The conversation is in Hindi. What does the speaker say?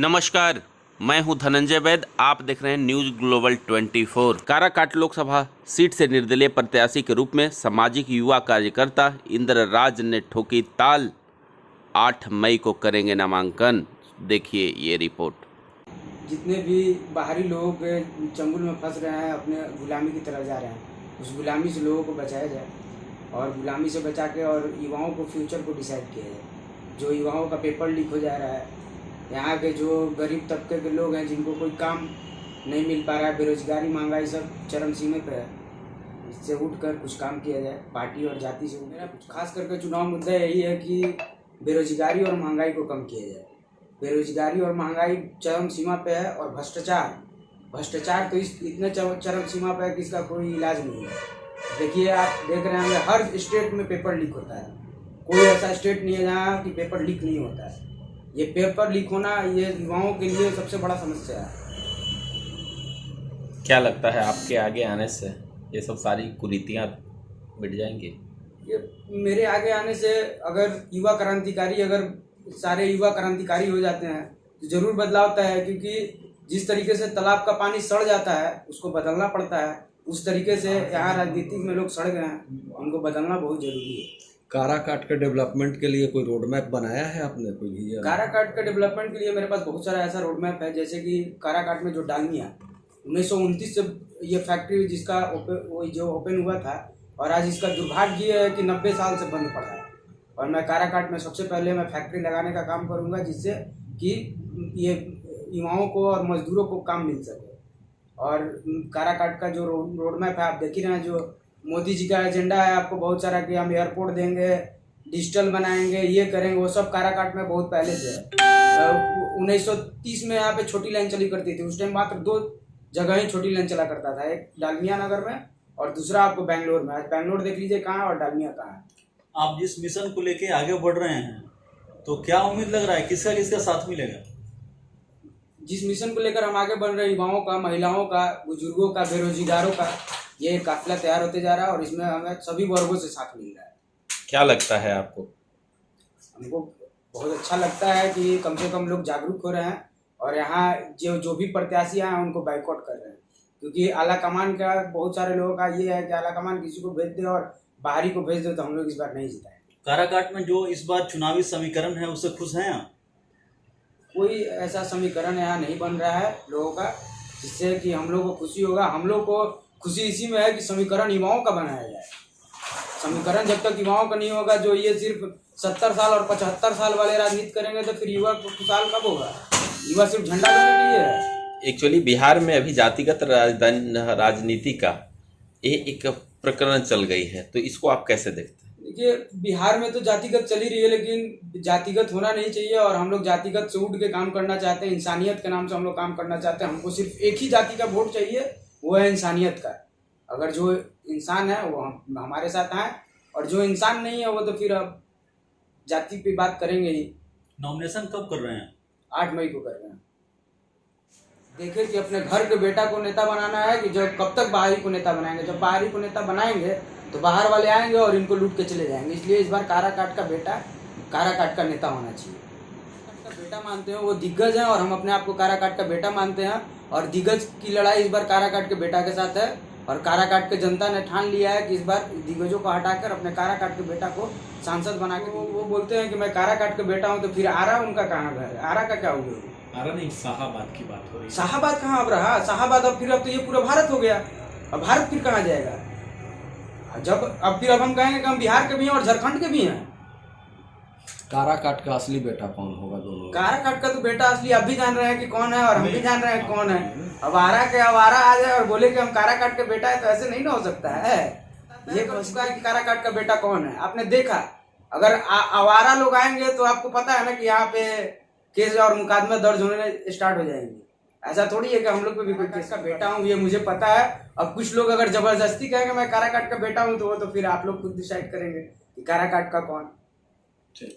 नमस्कार, मैं हूं धनंजय वैद। आप देख रहे हैं news global 24। Karakat Lok Sabha seat से निर्दलीय प्रत्याशी के रूप में सामाजिक युवा कार्यकर्ता इंद्र राज ने ठोकी ताल। 8 मई को करेंगे नामांकन। देखिए ये रिपोर्ट। जितने भी बाहरी लोग चंगुल में फंस रहे हैं, अपने गुलामी की तरफ जा रहे हैं, उस गुलामी से लोगों को बचाया जाए और गुलामी से बचा के और युवाओं को फ्यूचर को डिसाइड किया जाए। जो युवाओं का पेपर लीक हो जा रहा है, यहाँ के जो गरीब तबके के लोग हैं जिनको कोई काम नहीं मिल पा रहा है, बेरोजगारी, महंगाई सब चरम सीमे पर है, इससे उठकर कुछ काम किया जाए। पार्टी और जाति से मेरा खास करके चुनाव मुद्दा यही है कि बेरोजगारी और महंगाई को कम किया जाए। बेरोजगारी और महंगाई चरम सीमा पे है और भ्रष्टाचार तो इतने चरम सीमा पे है कि इसका कोई इलाज नहीं है। देखिए, आप देख रहे हैं हर स्टेट में पेपर लीक होता है। कोई ऐसा स्टेट नहीं है जहाँ कि पेपर लीक नहीं होता है। ये पेपर लीक होना ये युवाओं के लिए सबसे बड़ा समस्या है। क्या लगता है आपके आगे आने से ये सब सारी कुरीतियाँ मिट जाएंगी? ये मेरे आगे आने से अगर सारे युवा क्रांतिकारी हो जाते हैं तो जरूर बदलाव होता है, क्योंकि जिस तरीके से तालाब का पानी सड़ जाता है उसको बदलना पड़ता है, उस तरीके से यहाँ राजनीतिक में लोग सड़ गए हैं, उनको बदलना बहुत जरूरी है। काराकाट के डेवलपमेंट के लिए कोई रोड मैप बनाया है आपने कोई भी? काराकाट के डेवलपमेंट के लिए मेरे पास बहुत सारा ऐसा रोड मैप है। जैसे कि काराकाट में जो डालमिया 1929 से ये फैक्ट्री जिसका ओपन हुआ था, और आज इसका दुर्भाग्य है कि 90 साल से बंद पड़ा है। और मैं काराकाट में सबसे पहले मैं फैक्ट्री लगाने का काम करूंगा, जिससे कि ये युवाओं को और मजदूरों को काम मिल सके। और काराकाट का जो रोड मैप है आप देख ही रहे हैं, जो मोदी जी का एजेंडा है आपको बहुत सारा कि हम एयरपोर्ट देंगे, डिजिटल बनाएंगे, ये करेंगे, वो सब काराकाट में बहुत पहले से है। 1930 में यहाँ पे छोटी लाइन चली करती थी। उस टाइम मात्र 2 जगह ही छोटी लाइन चला करता था, एक डालमिया नगर में और दूसरा आपको बेंगलोर में। आज बेंगलोर देख लीजिए कहाँ है और डालमिया कहाँ है। आप जिस मिशन को लेके आगे बढ़ रहे हैं तो क्या उम्मीद लग रहा है किसका किसका साथ मिलेगा? जिस मिशन को लेकर हम आगे बढ़ रहे हैं, युवाओं का, महिलाओं का, बुजुर्गों का, बेरोजगारों का, ये काफिला तैयार होते जा रहा है और इसमें हमें सभी वर्गों से साथ मिल रहा है। क्या लगता है आपको? हमको बहुत अच्छा लगता है कि कम से कम लोग जागरूक हो रहे हैं और यहाँ जो भी प्रत्याशी हैं उनको बाइकआउट कर रहे हैं, क्योंकि आला कमान का बहुत सारे लोगों का ये है कि आला कमान किसी को भेज दे और बाहरी को भेज दे तो हम लोग इस बार नहीं जिताएंगे। काराकाट में जो इस बार चुनावी समीकरण है उससे खुश हैं आप? कोई ऐसा समीकरण यहाँ नहीं बन रहा है लोगों का जिससे कि हम लोग को खुशी होगा। हम लोग को खुशी इसी में है कि समीकरण युवाओं का बनाया जाए। समीकरण जब तक युवाओं का नहीं होगा, जो ये सिर्फ 70 साल और 75 साल वाले राजनीति करेंगे तो फिर युवा को खुशहाल कब होगा? युवा सिर्फ झंडा देने के लिए है। एक्चुअली बिहार में अभी जातिगत राजनीति का एक प्रकरण चल गई है, तो इसको आप कैसे देखते हैं? देखिए, बिहार में तो जातिगत चली रही है, लेकिन जातिगत होना नहीं चाहिए और हम लोग जातिगत से उठ के काम करना चाहते हैं। इंसानियत के नाम से हम लोग काम करना चाहते हैं। हमको सिर्फ एक ही जाति का वोट चाहिए, वो है इंसानियत का। अगर जो इंसान है वो हमारे साथ आए और जो इंसान नहीं है वो तो फिर अब जाति पे बात करेंगे ही। नॉमिनेशन कब कर रहे हैं? 8 मई को कर रहे हैं। देखिए कि अपने घर के बेटा को नेता बनाना है कि जो कब तक बाहरी को नेता बनाएंगे। जब बाहरी को नेता बनाएंगे तो बाहर वाले आएंगे और इनको लूट के चले जाएंगे। इसलिए इस बार काराकाट का बेटा काराकाट का नेता होना चाहिए। का बेटा मानते हैं वो दिग्गज हैं और हम अपने आप को काराकाट का बेटा मानते हैं और दिग्गज की लड़ाई इस बार काराकाट के बेटा के साथ है। और काराकाट के जनता ने ठान लिया है कि इस बार दिग्गजों को हटाकर अपने काराकाट के बेटा को सांसद बना के वो बोलते हैं कि मैं काराकाट का बेटा हूँ, तो फिर आरा उनका कहाँ घर है? आरा का क्या हुआ? आरा नहीं, शाहाबाद की बात हो रही है। शाहाबाद कहाँ अब रहा? शाहाबाद अब तो ये पूरा भारत हो गया। अब भारत फिर कहाँ जाएगा? अब हम कहेंगे कि हम बिहार के भी हैं और झारखंड के भी हैं। काराकाट का असली बेटा कौन होगा? दोनों काराकाट का तो बेटा असली अब भी जान रहे हैं कि कौन है और हम भी जान रहे हैं कौन है। अब आरा आ जाए और बोले कि हम काराकाट के बेटा है, तो ऐसे नहीं ना हो सकता है। ये पूछता है कि काराकाट का बेटा कौन है। आपने देखा, अगर आवारा लोग आएंगे तो आपको पता है ना कि यहाँ पे केस और मुकदमे दर्ज होने स्टार्ट हो जाएंगे। ऐसा थोड़ी है कि हम लोग पे भी कोई केस का बेटा हूँ, ये मुझे पता है। अब कुछ लोग अगर जबरदस्ती कहेंगे मैं काराकाट का बेटा हूँ तो वो तो फिर आप लोग खुद डिसाइड करेंगे कि काराकाट का कौन।